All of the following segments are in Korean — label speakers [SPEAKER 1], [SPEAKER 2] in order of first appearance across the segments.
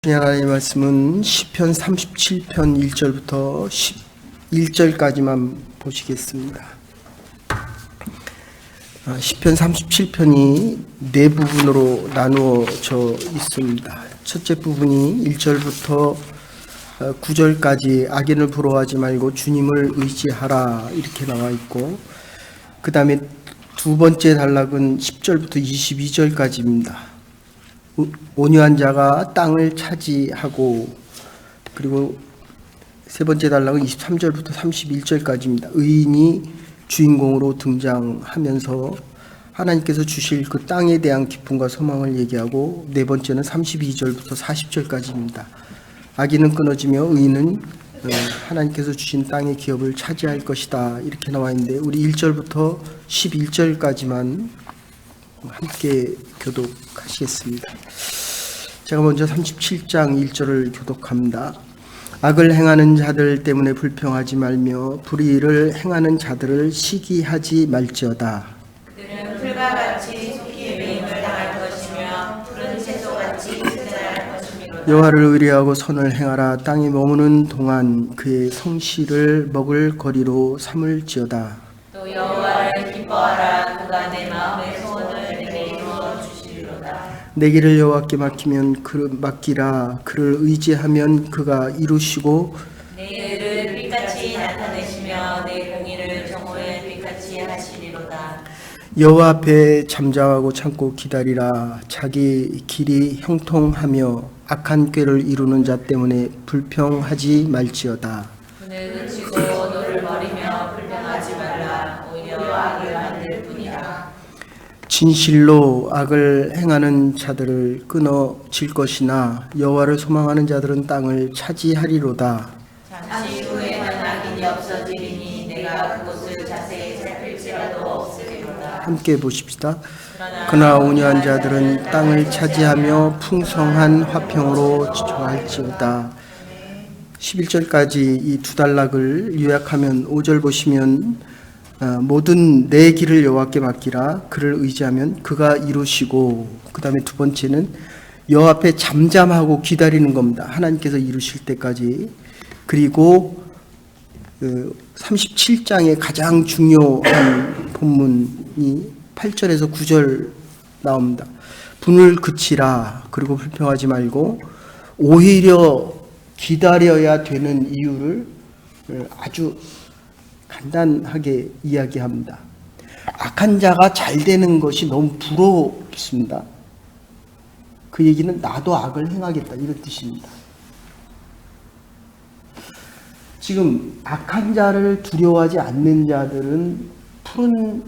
[SPEAKER 1] 하나님의 말씀은 시편 37편 1절부터 11절까지만 보시겠습니다. 시편 37편이 네 부분으로 나누어져 있습니다. 첫째 부분이 1절부터 9절까지 악인을 부러워하지 말고 주님을 의지하라 이렇게 나와 있고, 그 다음에 두 번째 단락은 10절부터 22절까지입니다. 온유한 자가 땅을 차지하고, 그리고 세 번째 단락은 23절부터 31절까지입니다. 의인이 주인공으로 등장하면서 하나님께서 주실 그 땅에 대한 기쁨과 소망을 얘기하고, 네 번째는 32절부터 40절까지입니다. 악인은 끊어지며 의인은 하나님께서 주신 땅의 기업을 차지할 것이다 이렇게 나와 있는데, 우리 1절부터 11절까지만 함께 교독하시겠습니다. 제가 먼저 37장 1절을 교독합니다. 악을 행하는 자들 때문에 불평하지 말며 불의를 행하는 자들을 시기하지 말지어다.
[SPEAKER 2] 그들은 풀과 같이 속히 매임을 당할 것이며 푸른 채소같이 쇠자랄 것이미로다.
[SPEAKER 1] 여호와를 의뢰하고 선을 행하라. 땅에 머무는 동안 그의 성실을 먹을 거리로 삼을지어다.
[SPEAKER 2] 또 여호와를 기뻐하라. 그가 내 마음의 소원을 내게 이루어 주시리로다.
[SPEAKER 1] 내 길을 여호와께 맡기라. 그를 의지하면 그가 이루시고,
[SPEAKER 2] 내 의를 빛같이 나타내시며 내 공의를 정오의 빛같이 하시리로다.
[SPEAKER 1] 여호와 앞에 잠잠하고 참고 기다리라. 자기 길이 형통하며 악한 꾀를 이루는 자 때문에 불평하지 말지어다.
[SPEAKER 2] 분을 그치고 노를 버리며 불평하지 말라. 오히려 악을 만들 뿐이라.
[SPEAKER 1] 진실로 악을 행하는 자들을 끊어질 것이나 여호와를 소망하는 자들은 땅을 차지하리로다.
[SPEAKER 2] 잠시 후에는 악인이 없어지리니 내가 그곳을 자세히 살필지라도 없으리로다.
[SPEAKER 1] 함께 보십시다. 그러나 온유한 자들은 땅을 차지하며 풍성한 화평으로 처할지어다. 11절까지 이 두 단락을 요약하면 5절 보시면 모든 내 길을 여호와께 맡기라. 그를 의지하면 그가 이루시고, 그 다음에 두 번째는 여호와 앞에 잠잠하고 기다리는 겁니다. 하나님께서 이루실 때까지. 그리고 37장의 가장 중요한 본문이 8절에서 9절 나옵니다. 분을 그치라. 그리고 불평하지 말고 오히려 기다려야 되는 이유를 아주 간단하게 이야기합니다. 악한 자가 잘 되는 것이 너무 부럽습니다. 그 얘기는 나도 악을 행하겠다 이런 뜻입니다. 지금 악한 자를 두려워하지 않는 자들은 푸른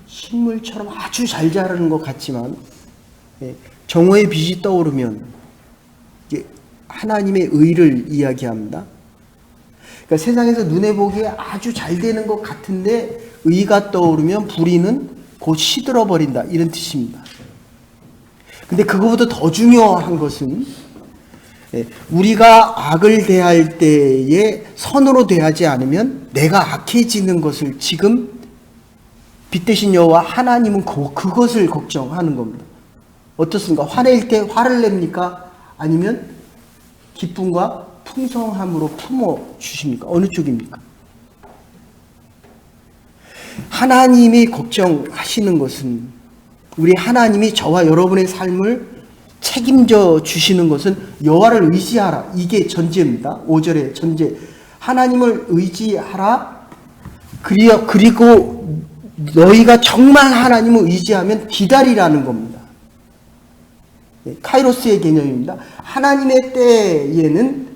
[SPEAKER 1] 식물처럼 아주 잘 자라는 것 같지만, 정오의 빛이 떠오르면 하나님의 의를 이야기합니다. 그러니까 세상에서 눈에 보기에 아주 잘 되는 것 같은데 의가 떠오르면 불의는 곧 시들어 버린다 이런 뜻입니다. 근데 그거보다 더 중요한 것은 우리가 악을 대할 때에 선으로 대하지 않으면 내가 악해지는 것을 지금 빛 대신 여호와 하나님은 그것을 걱정하는 겁니다. 어떻습니까? 화낼 때 화를 냅니까? 아니면 기쁨과 풍성함으로 품어주십니까? 어느 쪽입니까? 하나님이 걱정하시는 것은, 우리 하나님이 저와 여러분의 삶을 책임져 주시는 것은 여호와를 의지하라. 이게 전제입니다. 5절의 전제. 하나님을 의지하라. 그리고 너희가 정말 하나님을 의지하면 기다리라는 겁니다. 카이로스의 개념입니다. 하나님의 때에는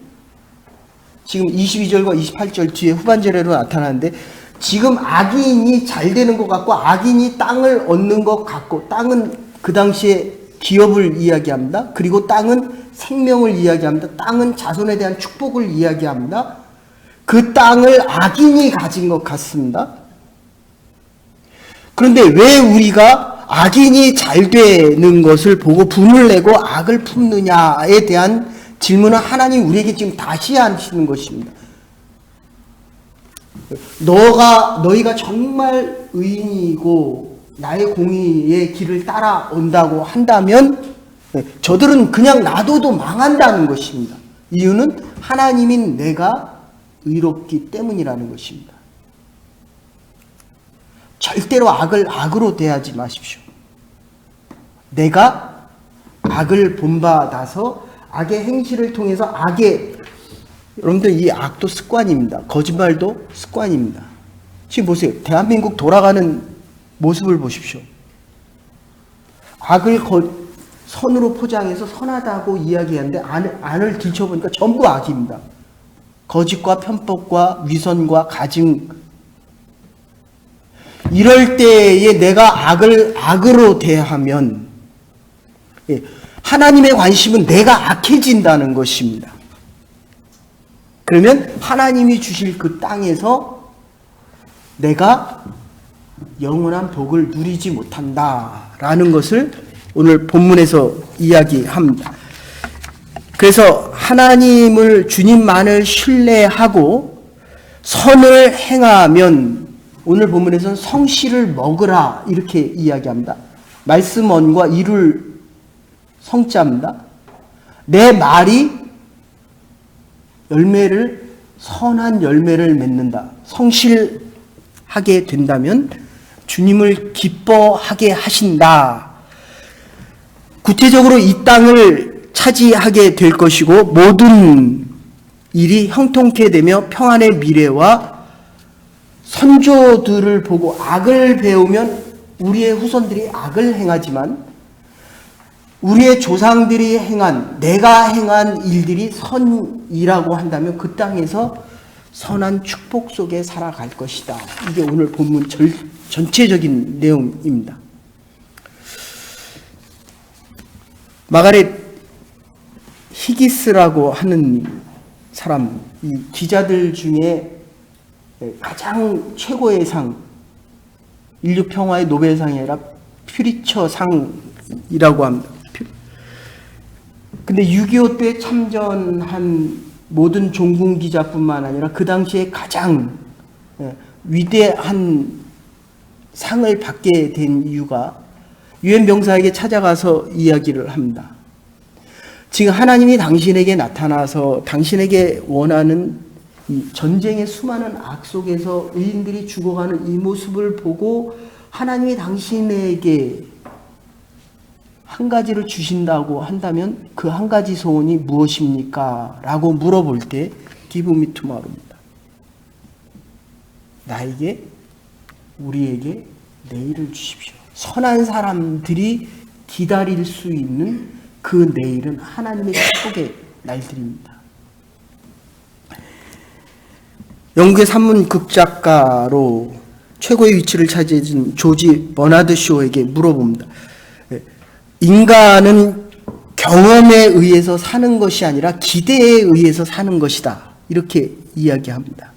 [SPEAKER 1] 지금 22절과 28절 뒤에 후반절에로 나타나는데, 지금 악인이 잘 되는 것 같고 악인이 땅을 얻는 것 같고, 땅은 그 당시에 기업을 이야기합니다. 그리고 땅은 생명을 이야기합니다. 땅은 자손에 대한 축복을 이야기합니다. 그 땅을 악인이 가진 것 같습니다. 그런데 왜 우리가 악인이 잘 되는 것을 보고 분을 내고 악을 품느냐에 대한 질문은 하나님 우리에게 지금 다시 하시는 것입니다. 너희가 정말 의인이고 나의 공의의 길을 따라온다고 한다면 저들은 그냥 놔둬도 망한다는 것입니다. 이유는 하나님인 내가 의롭기 때문이라는 것입니다. 절대로 악을 악으로 대하지 마십시오. 내가 악을 본받아서 악의 행실을 통해서 여러분들 이 악도 습관입니다. 거짓말도 습관입니다. 지금 보세요. 대한민국 돌아가는 모습을 보십시오. 악을 선으로 포장해서 선하다고 이야기하는데 안을 들춰보니까 전부 악입니다. 거짓과 편법과 위선과 가증. 이럴 때에 내가 악을 악으로 대하면 하나님의 관심은 내가 악해진다는 것입니다. 그러면 하나님이 주실 그 땅에서 내가 영원한 복을 누리지 못한다라는 것을 오늘 본문에서 이야기합니다. 그래서 하나님을 주님만을 신뢰하고 선을 행하면 오늘 본문에서는 성씨를 먹으라 이렇게 이야기합니다. 말씀 언과 이룰 성자입니다. 내 말이 선한 열매를 맺는다. 성실하게 된다면 주님을 기뻐하게 하신다. 구체적으로 이 땅을 차지하게 될 것이고 모든 일이 형통케 되며 평안의 미래와 선조들을 보고 악을 배우면 우리의 후손들이 악을 행하지만 우리의 조상들이 내가 행한 일들이 선이라고 한다면 그 땅에서 선한 축복 속에 살아갈 것이다. 이게 오늘 본문 전체적인 내용입니다. 마가렛 히기스라고 하는 사람, 이 기자들 중에 가장 최고의 상, 인류 평화의 노벨상이 아니라 퓨리처 상이라고 합니다. 근데 6.25 때 참전한 모든 종군 기자뿐만 아니라 그 당시에 가장 위대한 상을 받게 된 이유가 유엔 병사에게 찾아가서 이야기를 합니다. 지금 하나님이 당신에게 나타나서 당신에게 원하는 이 전쟁의 수많은 악 속에서 의인들이 죽어가는 이 모습을 보고 하나님이 당신에게 한 가지를 주신다고 한다면 그 한 가지 소원이 무엇입니까? 라고 물어볼 때 Give me tomorrow입니다. 나에게, 우리에게 내일을 주십시오. 선한 사람들이 기다릴 수 있는 그 내일은 하나님의 축복의 날들입니다. 영국의 산문 극작가로 최고의 위치를 차지해준 조지 버나드 쇼에게 물어봅니다. 인간은 경험에 의해서 사는 것이 아니라 기대에 의해서 사는 것이다. 이렇게 이야기합니다.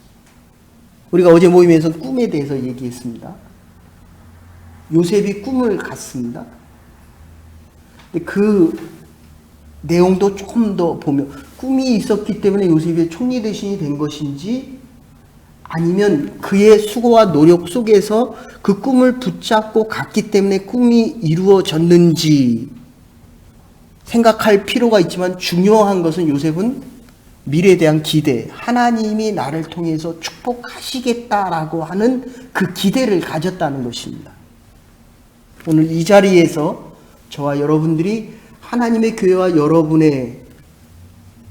[SPEAKER 1] 우리가 어제 모임에서 꿈에 대해서 얘기했습니다. 요셉이 꿈을 갔습니다. 그 내용도 조금 더 보면 꿈이 있었기 때문에 요셉이 총리 대신이 된 것인지 아니면 그의 수고와 노력 속에서 그 꿈을 붙잡고 갔기 때문에 꿈이 이루어졌는지 생각할 필요가 있지만 중요한 것은 요셉은 미래에 대한 기대, 하나님이 나를 통해서 축복하시겠다라고 하는 그 기대를 가졌다는 것입니다. 오늘 이 자리에서 저와 여러분들이 하나님의 교회와 여러분의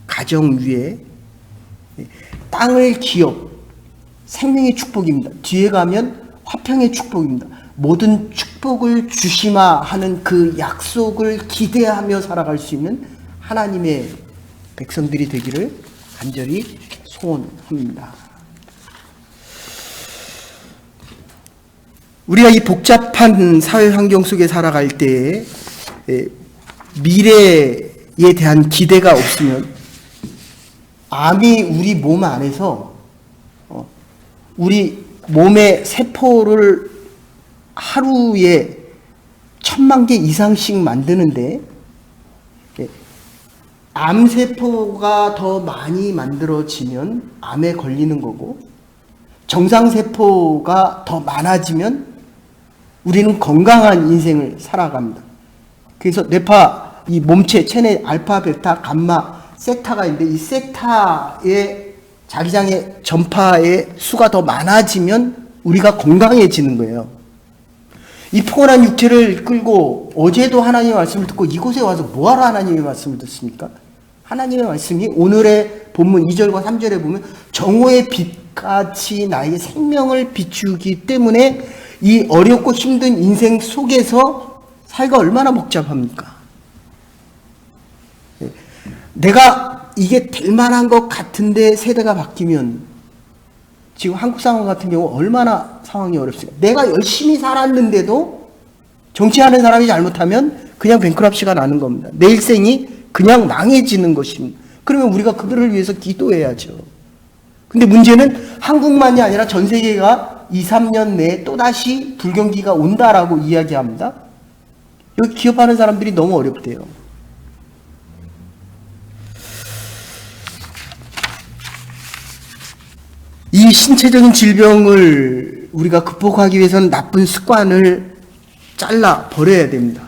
[SPEAKER 1] 가정 위에 땅을 기업, 생명의 축복입니다. 뒤에 가면 화평의 축복입니다. 모든 축복을 주시마 하는 그 약속을 기대하며 살아갈 수 있는 하나님의 백성들이 되기를 간절히 소원합니다. 우리가 이 복잡한 사회 환경 속에 살아갈 때에 미래에 대한 기대가 없으면 암이 우리 몸 안에서 우리 몸의 세포를 하루에 1000만 개 이상씩 만드는데 암세포가 더 많이 만들어지면 암에 걸리는 거고 정상세포가 더 많아지면 우리는 건강한 인생을 살아갑니다. 그래서 뇌파 이 몸체, 체내 알파, 베타, 감마, 섹타가 있는데 이 섹타의 자기장의 전파의 수가 더 많아지면 우리가 건강해지는 거예요. 이 포근한 육체를 끌고 어제도 하나님의 말씀을 듣고 이곳에 와서 뭐하러 하나님의 말씀을 듣습니까? 하나님의 말씀이 오늘의 본문 2절과 3절에 보면 정오의 빛같이 나에게 생명을 비추기 때문에 이 어렵고 힘든 인생 속에서 살기가 얼마나 복잡합니까? 내가 이게 될 만한 것 같은데 세대가 바뀌면 지금 한국 상황 같은 경우 얼마나 상황이 어렵습니까? 내가 열심히 살았는데도 정치하는 사람이 잘못하면 그냥 뱅크럽시가 나는 겁니다. 내 일생이 그냥 망해지는 것입니다. 그러면 우리가 그들을 위해서 기도해야죠. 근데 문제는 한국만이 아니라 전 세계가 2, 3년 내에 또다시 불경기가 온다라고 이야기합니다. 여기 기업하는 사람들이 너무 어렵대요. 이 신체적인 질병을 우리가 극복하기 위해서는 나쁜 습관을 잘라 버려야 됩니다.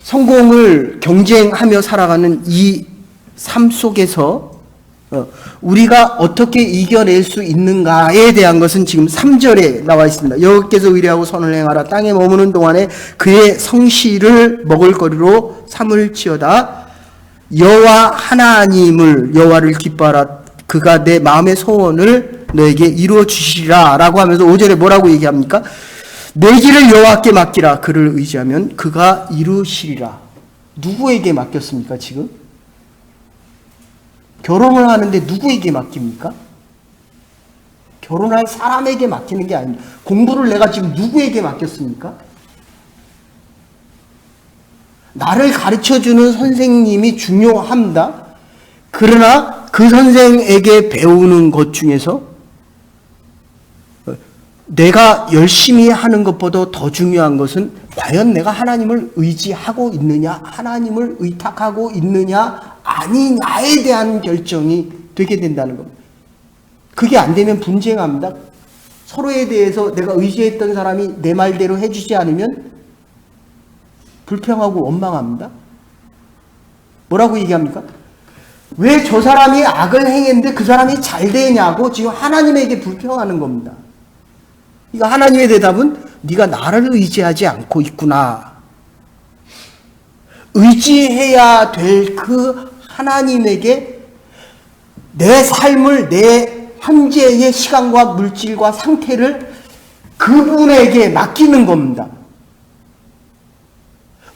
[SPEAKER 1] 성공을 경쟁하며 살아가는 이 삶 속에서 우리가 어떻게 이겨낼 수 있는가에 대한 것은 지금 3절에 나와 있습니다. 여호와께서 의뢰하고 선을 행하라. 땅에 머무는 동안에 그의 성실을 먹을거리로 삼을지어다. 여호와 하나님을 여호와를 기뻐하라. 그가 내 마음의 소원을 너에게 이루어 주시리라 라고 하면서 5절에 뭐라고 얘기합니까? 내 길을 여호와께 맡기라. 그를 의지하면 그가 이루시리라. 누구에게 맡겼습니까 지금? 결혼을 하는데 누구에게 맡깁니까? 결혼할 사람에게 맡기는 게 아닙니다. 공부를 내가 지금 누구에게 맡겼습니까? 나를 가르쳐주는 선생님이 중요합니다. 그러나 그 선생에게 배우는 것 중에서 내가 열심히 하는 것보다 더 중요한 것은 과연 내가 하나님을 의지하고 있느냐, 하나님을 의탁하고 있느냐, 아니냐에 대한 결정이 되게 된다는 겁니다. 그게 안 되면 분쟁합니다. 서로에 대해서 내가 의지했던 사람이 내 말대로 해주지 않으면 불평하고 원망합니다. 뭐라고 얘기합니까? 왜 저 사람이 악을 행했는데 그 사람이 잘 되냐고 지금 하나님에게 불평하는 겁니다. 그러니까 하나님의 대답은 네가 나를 의지하지 않고 있구나. 의지해야 될 그 하나님에게 내 삶을, 내 현재의 시간과 물질과 상태를 그분에게 맡기는 겁니다.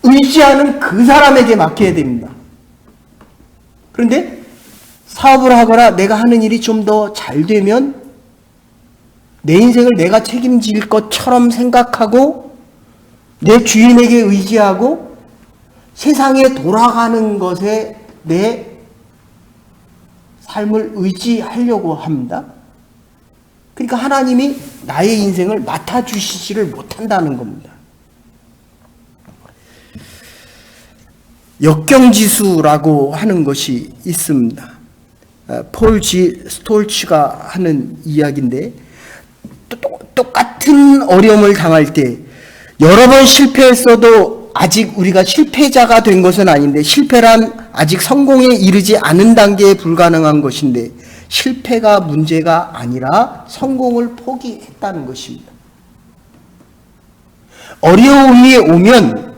[SPEAKER 1] 의지하는 그 사람에게 맡겨야 됩니다. 그런데 사업을 하거나 내가 하는 일이 좀 더 잘 되면 내 인생을 내가 책임질 것처럼 생각하고 내 주인에게 의지하고 세상에 돌아가는 것에 내 삶을 의지하려고 합니다. 그러니까 하나님이 나의 인생을 맡아주시지를 못한다는 겁니다. 역경지수라고 하는 것이 있습니다. 폴 G. 스톨츠가 하는 이야기인데 똑같은 어려움을 당할 때 여러 번 실패했어도 아직 우리가 실패자가 된 것은 아닌데 실패란 아직 성공에 이르지 않은 단계에 불가능한 것인데 실패가 문제가 아니라 성공을 포기했다는 것입니다. 어려움이 오면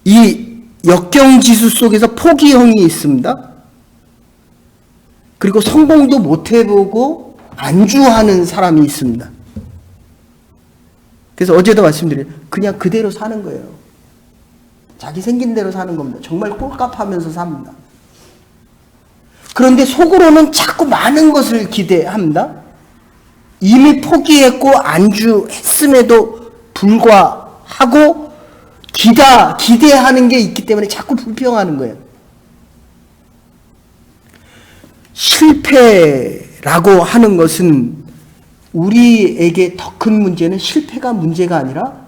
[SPEAKER 1] 이 역경지수 속에서 포기형이 있습니다. 그리고 성공도 못 해보고 안주하는 사람이 있습니다. 그래서 어제도 말씀드린 그냥 그대로 사는 거예요. 자기 생긴 대로 사는 겁니다. 정말 꼴값하면서 삽니다. 그런데 속으로는 자꾸 많은 것을 기대합니다. 이미 포기했고 안주했음에도 불구하고 기대하는 게 있기 때문에 자꾸 불평하는 거예요. 실패라고 하는 것은 우리에게 더 큰 문제는 실패가 문제가 아니라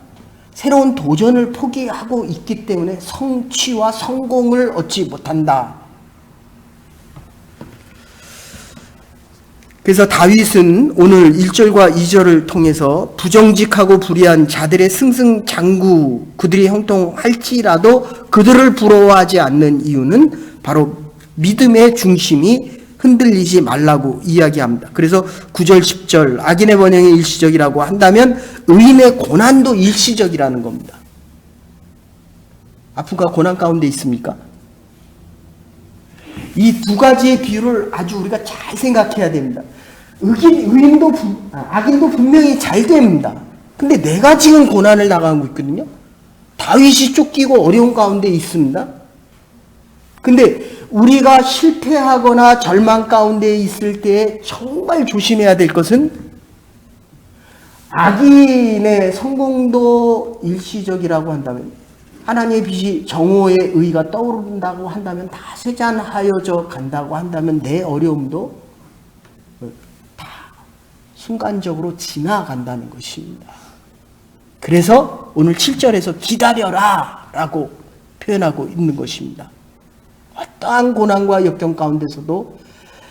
[SPEAKER 1] 새로운 도전을 포기하고 있기 때문에 성취와 성공을 얻지 못한다. 그래서 다윗은 오늘 1절과 2절을 통해서 부정직하고 불의한 자들의 승승장구 그들이 형통할지라도 그들을 부러워하지 않는 이유는 바로 믿음의 중심이 흔들리지 말라고 이야기합니다. 그래서 9절 10절 악인의 번영이 일시적이라고 한다면 의인의 고난도 일시적이라는 겁니다. 아픔과 고난 가운데 있습니까? 이 두 가지의 비유를 아주 우리가 잘 생각해야 됩니다. 악인도 분명히 잘 됩니다. 근데 내가 지금 고난을 당하고 있거든요. 다윗이 쫓기고 어려운 가운데 있습니다. 근데 우리가 실패하거나 절망 가운데 있을 때 정말 조심해야 될 것은 악인의 성공도 일시적이라고 한다면 하나님의 빛이 정오의 의가 떠오른다고 한다면 다 쇠잔하여져 간다고 한다면 내 어려움도 다 순간적으로 지나간다는 것입니다. 그래서 오늘 7절에서 기다려라 라고 표현하고 있는 것입니다. 어떠한 고난과 역경 가운데서도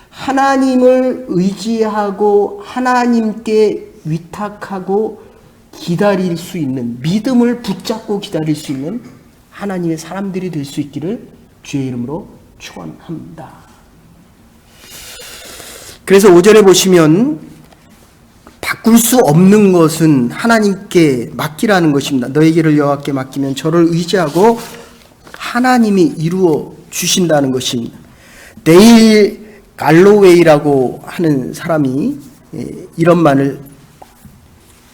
[SPEAKER 1] 하나님을 의지하고 하나님께 위탁하고 기다릴 수 있는, 믿음을 붙잡고 기다릴 수 있는 하나님의 사람들이 될 수 있기를 주의 이름으로 축원합니다. 그래서 5절에 보시면 바꿀 수 없는 것은 하나님께 맡기라는 것입니다. 너의 길을 여호와께 맡기면 저를 의지하고 하나님이 이루어 주신다는 것입니다. 데일 갈로웨이라고 하는 사람이 이런 말을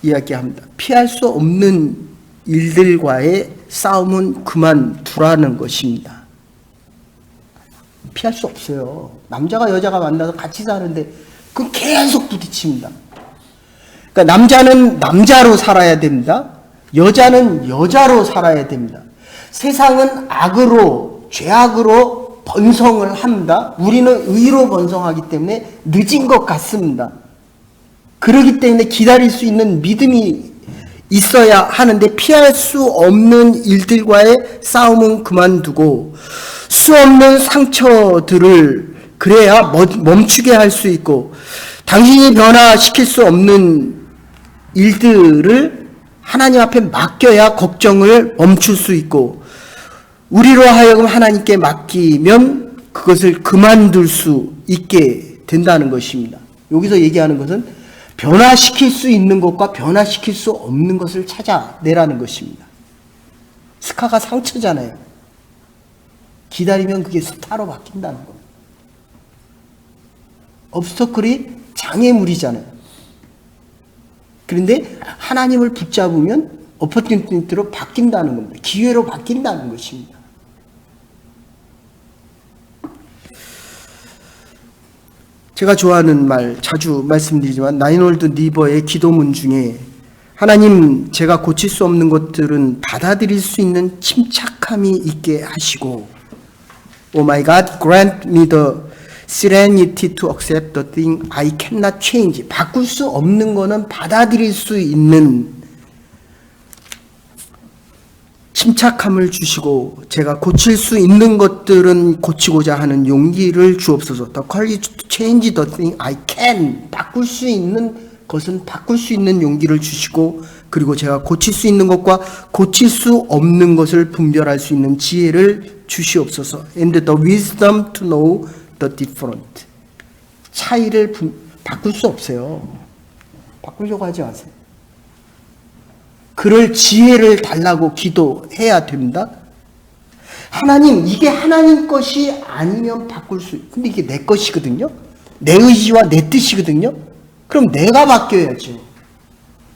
[SPEAKER 1] 이야기합니다. 피할 수 없는 일들과의 싸움은 그만두라는 것입니다. 피할 수 없어요. 남자가 여자가 만나서 같이 사는데 그건 계속 부딪힙니다. 그러니까 남자는 남자로 살아야 됩니다. 여자는 여자로 살아야 됩니다. 세상은 악으로, 죄악으로 번성을 합니다. 우리는 의로 번성하기 때문에 늦은 것 같습니다. 그렇기 때문에 기다릴 수 있는 믿음이 있어야 하는데 피할 수 없는 일들과의 싸움은 그만두고 수 없는 상처들을 그래야 멈추게 할 수 있고 당신이 변화시킬 수 없는 일들을 하나님 앞에 맡겨야 걱정을 멈출 수 있고 우리로 하여금 하나님께 맡기면 그것을 그만둘 수 있게 된다는 것입니다. 여기서 얘기하는 것은 변화시킬 수 있는 것과 변화시킬 수 없는 것을 찾아내라는 것입니다. 스카가 상처잖아요. 기다리면 그게 스타로 바뀐다는 겁니다. obstacle이 장애물이잖아요. 그런데 하나님을 붙잡으면 opportunity로 바뀐다는 겁니다. 기회로 바뀐다는 것입니다. 제가 좋아하는 말 자주 말씀드리지만 나인홀드 니버의 기도문 중에 하나님 제가 고칠 수 없는 것들은 받아들일 수 있는 침착함이 있게 하시고 Oh my God, grant me the serenity to accept the thing I cannot change. 바꿀 수 없는 거는 받아들일 수 있는 침착함을 주시고 제가 고칠 수 있는 것들은 고치고자 하는 용기를 주옵소서. The courage to change the thing I can. 바꿀 수 있는 것은 바꿀 수 있는 용기를 주시고 그리고 제가 고칠 수 있는 것과 고칠 수 없는 것을 분별할 수 있는 지혜를 주시옵소서. And the wisdom to know the different. 차이를 바꿀 수 없어요. 바꾸려고 하지 마세요. 그럴 지혜를 달라고 기도해야 됩니다. 하나님, 이게 하나님 것이 아니면 바꿀 수, 근데 이게 내 것이거든요? 내 의지와 내 뜻이거든요? 그럼 내가 바뀌어야죠.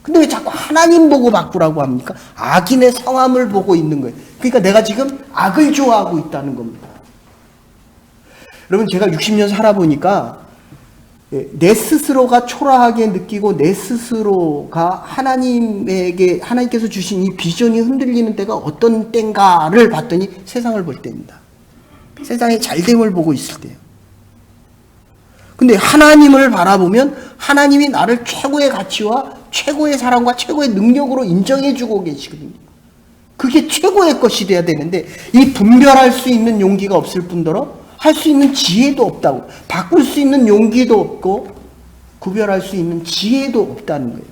[SPEAKER 1] 근데 왜 자꾸 하나님 보고 바꾸라고 합니까? 악인의 성함을 보고 있는 거예요. 그러니까 내가 지금 악을 좋아하고 있다는 겁니다. 여러분, 제가 60년 살아보니까 내 스스로가 초라하게 느끼고 내 스스로가 하나님께서 주신 이 비전이 흔들리는 때가 어떤 때인가를 봤더니 세상을 볼 때입니다. 세상의 잘됨을 보고 있을 때요. 근데 하나님을 바라보면 하나님이 나를 최고의 가치와 최고의 사랑과 최고의 능력으로 인정해주고 계시거든요. 그게 최고의 것이 돼야 되는데 이 분별할 수 있는 용기가 없을 뿐더러 할 수 있는 지혜도 없다고, 바꿀 수 있는 용기도 없고 구별할 수 있는 지혜도 없다는 거예요.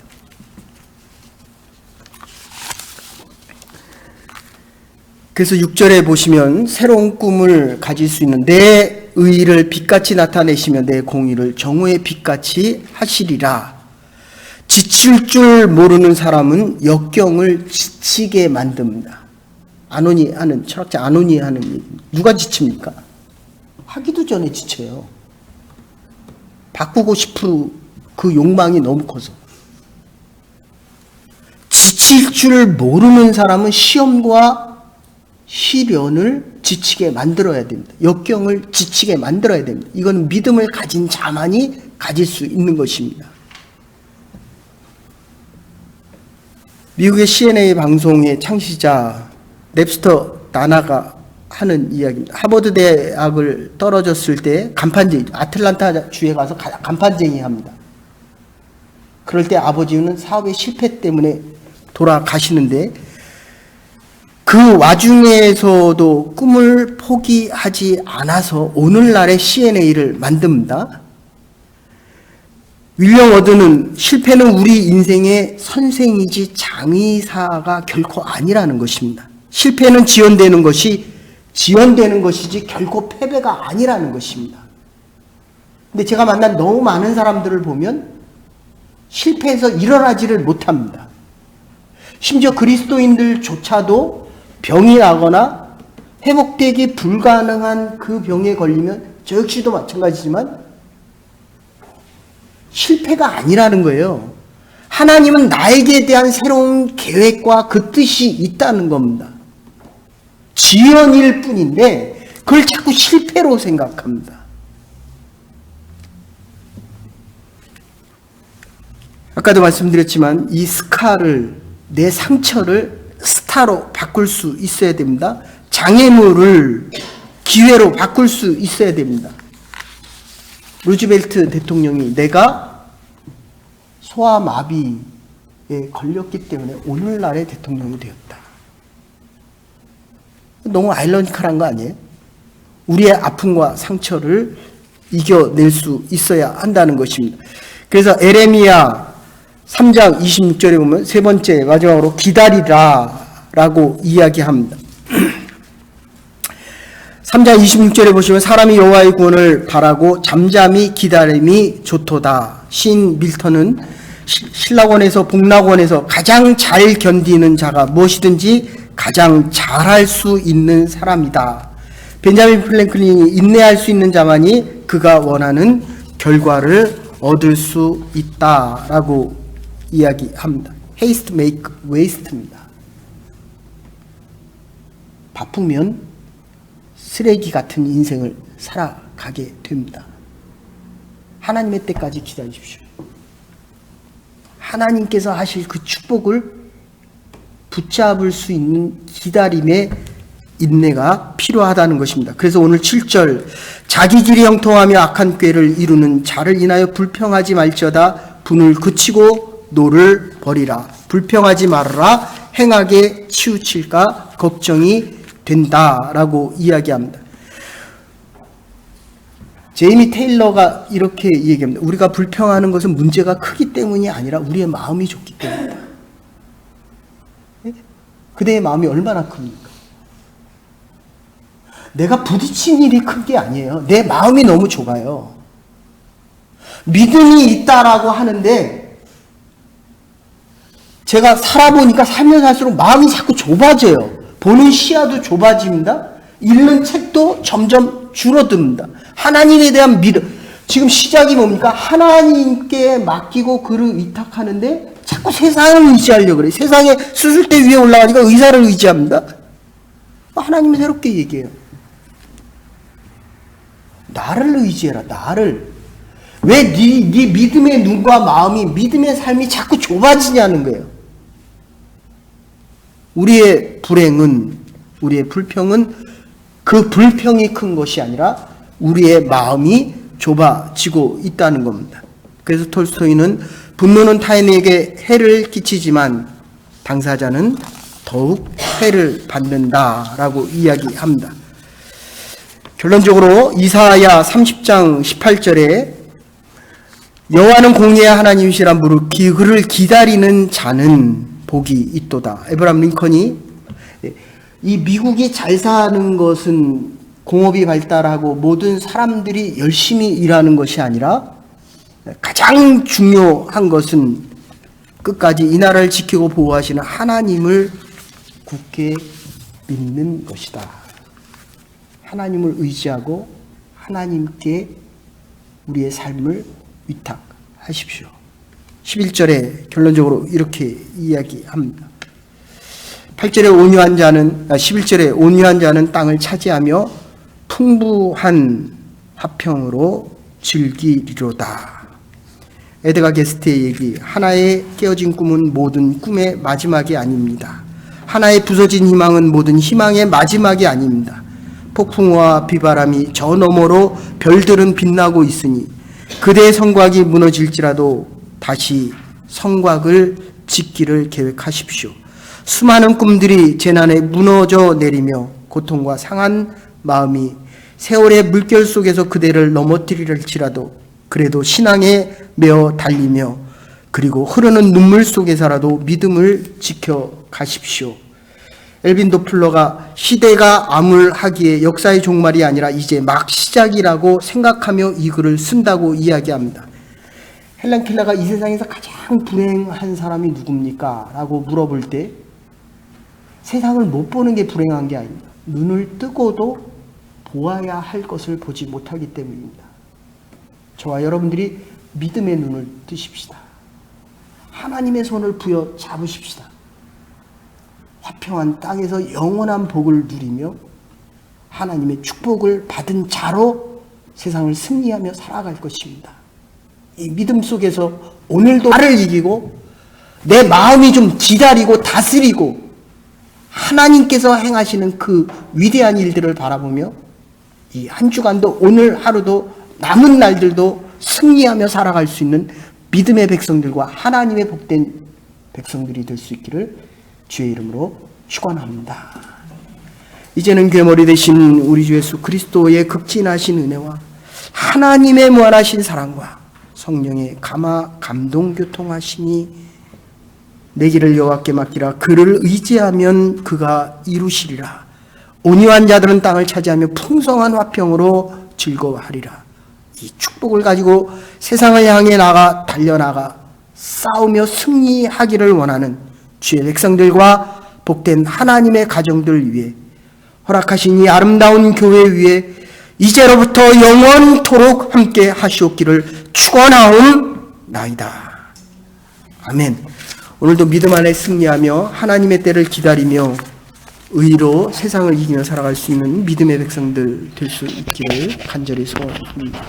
[SPEAKER 1] 그래서 6절에 보시면 새로운 꿈을 가질 수 있는 내 의를 빛같이 나타내시며 내 공의를 정오의 빛같이 하시리라. 지칠 줄 모르는 사람은 역경을 지치게 만듭니다. 철학자 아노니 하는 얘기. 누가 지칩니까? 하기도 전에 지쳐요. 바꾸고 싶은 그 욕망이 너무 커서. 지칠 줄 모르는 사람은 시험과 시련을 지치게 만들어야 됩니다. 역경을 지치게 만들어야 됩니다. 이건 믿음을 가진 자만이 가질 수 있는 것입니다. 미국의 CNA 방송의 창시자 랩스터 나나가 하는 이야기입니다. 하버드 대학을 떨어졌을 때 간판쟁이, 아틀란타 주에 가서 간판쟁이 합니다. 그럴 때 아버지는 사업의 실패 때문에 돌아가시는데 그 와중에서도 꿈을 포기하지 않아서 오늘날의 CNA를 만듭니다. 윌리엄 워드는 실패는 우리 인생의 선생이지 장의사가 결코 아니라는 것입니다. 실패는 지연되는 것이지 결코 패배가 아니라는 것입니다. 근데 제가 만난 너무 많은 사람들을 보면 실패해서 일어나지를 못합니다. 심지어 그리스도인들조차도 병이 나거나 회복되기 불가능한 그 병에 걸리면 저 역시도 마찬가지지만 실패가 아니라는 거예요. 하나님은 나에게 대한 새로운 계획과 그 뜻이 있다는 겁니다. 지연일 뿐인데 그걸 자꾸 실패로 생각합니다. 아까도 말씀드렸지만 이 내 상처를 스타로 바꿀 수 있어야 됩니다. 장애물을 기회로 바꿀 수 있어야 됩니다. 루즈벨트 대통령이 내가 소아마비에 걸렸기 때문에 오늘날의 대통령이 되었다. 너무 아이러니컬한 거 아니에요? 우리의 아픔과 상처를 이겨낼 수 있어야 한다는 것입니다. 그래서 에레미야 3장 26절에 보면 세 번째 마지막으로 기다리라 라고 이야기합니다. 3장 26절에 보시면 사람이 여호와의 구원을 바라고 잠잠히 기다림이 좋도다. 시인 밀턴은 신락원에서 복락원에서 가장 잘 견디는 자가 무엇이든지 가장 잘할 수 있는 사람이다. 벤자민 프랭클린이 인내할 수 있는 자만이 그가 원하는 결과를 얻을 수 있다라고 이야기합니다. Haste make waste입니다. 바쁘면 쓰레기 같은 인생을 살아가게 됩니다. 하나님의 때까지 기다리십시오. 하나님께서 하실 그 축복을 붙잡을 수 있는 기다림의 인내가 필요하다는 것입니다. 그래서 오늘 7절 자기 길이 형통하며 악한 꾀를 이루는 자를 인하여 불평하지 말지어다. 분을 그치고 노를 버리라. 불평하지 말아라. 행하게 치우칠까 걱정이 된다라고 이야기합니다. 제이미 테일러가 이렇게 얘기합니다. 우리가 불평하는 것은 문제가 크기 때문이 아니라 우리의 마음이 좁기 때문이다. 그대의 마음이 얼마나 큽니까? 내가 부딪힌 일이 큰 게 아니에요. 내 마음이 너무 좁아요. 믿음이 있다라고 하는데 제가 살아보니까 살면 살수록 마음이 자꾸 좁아져요. 보는 시야도 좁아집니다. 읽는 책도 점점 줄어듭니다. 하나님에 대한 믿음. 지금 시작이 뭡니까? 하나님께 맡기고 그를 위탁하는데 자꾸 세상을 의지하려고 그래요. 세상에 수술대 위에 올라가니까 의사를 의지합니다. 하나님이 새롭게 얘기해요. 나를 의지해라. 나를. 왜 네 믿음의 눈과 마음이 믿음의 삶이 자꾸 좁아지냐는 거예요. 우리의 불행은 우리의 불평은 그 불평이 큰 것이 아니라 우리의 마음이 좁아지고 있다는 겁니다. 그래서 톨스토이는 분노는 타인에게 해를 끼치지만 당사자는 더욱 해를 받는다라고 이야기합니다. 결론적으로 이사야 30장 18절에 여호와는 공의의 하나님이시라 물으기 그를 기다리는 자는 복이 있도다. 에브라함 링컨이 이 미국이 잘 사는 것은 공업이 발달하고 모든 사람들이 열심히 일하는 것이 아니라 가장 중요한 것은 끝까지 이 나라를 지키고 보호하시는 하나님을 굳게 믿는 것이다. 하나님을 의지하고 하나님께 우리의 삶을 위탁하십시오. 11절에 결론적으로 이렇게 이야기합니다. 8절에 온유한 자는 11절에 온유한 자는 땅을 차지하며 풍부한 화평으로 즐기리로다. 에드가 게스트의 얘기, 하나의 깨어진 꿈은 모든 꿈의 마지막이 아닙니다. 하나의 부서진 희망은 모든 희망의 마지막이 아닙니다. 폭풍과 비바람이 저 너머로 별들은 빛나고 있으니 그대의 성곽이 무너질지라도 다시 성곽을 짓기를 계획하십시오. 수많은 꿈들이 재난에 무너져 내리며 고통과 상한 마음이 세월의 물결 속에서 그대를 넘어뜨릴지라도 그래도 신앙에 매어 달리며 그리고 흐르는 눈물 속에서라도 믿음을 지켜가십시오. 엘빈 도플러가 시대가 암울하기에 역사의 종말이 아니라 이제 막 시작이라고 생각하며 이 글을 쓴다고 이야기합니다. 헬렌 켈러가 이 세상에서 가장 불행한 사람이 누굽니까? 라고 물어볼 때 세상을 못 보는 게 불행한 게 아닙니다. 눈을 뜨고도 보아야 할 것을 보지 못하기 때문입니다. 저와 여러분들이 믿음의 눈을 뜨십시다. 하나님의 손을 부여 잡으십시다. 화평한 땅에서 영원한 복을 누리며 하나님의 축복을 받은 자로 세상을 승리하며 살아갈 것입니다. 이 믿음 속에서 오늘도 나를 이기고 내 마음이 좀 기다리고 다스리고 하나님께서 행하시는 그 위대한 일들을 바라보며 이 한 주간도 오늘 하루도 남은 날들도 승리하며 살아갈 수 있는 믿음의 백성들과 하나님의 복된 백성들이 될 수 있기를 주의 이름으로 축원합니다. 이제는 괴머리 되신 우리 주 예수 그리스도의 극진하신 은혜와 하나님의 무한하신 사랑과 성령의 감동 교통하심이 내 길을 여호와께 맡기라. 그를 의지하면 그가 이루시리라. 온유한 자들은 땅을 차지하며 풍성한 화평으로 즐거워하리라. 이 축복을 가지고 세상을 향해 달려나가 싸우며 승리하기를 원하는 주의 백성들과 복된 하나님의 가정들 위해 허락하신 이 아름다운 교회 위에 이제로부터 영원토록 함께 하시옵기를 축원하옵나이다. 아멘. 오늘도 믿음 안에 승리하며 하나님의 때를 기다리며 의로 세상을 이기며 살아갈 수 있는 믿음의 백성들 될 수 있기를 간절히 소원합니다.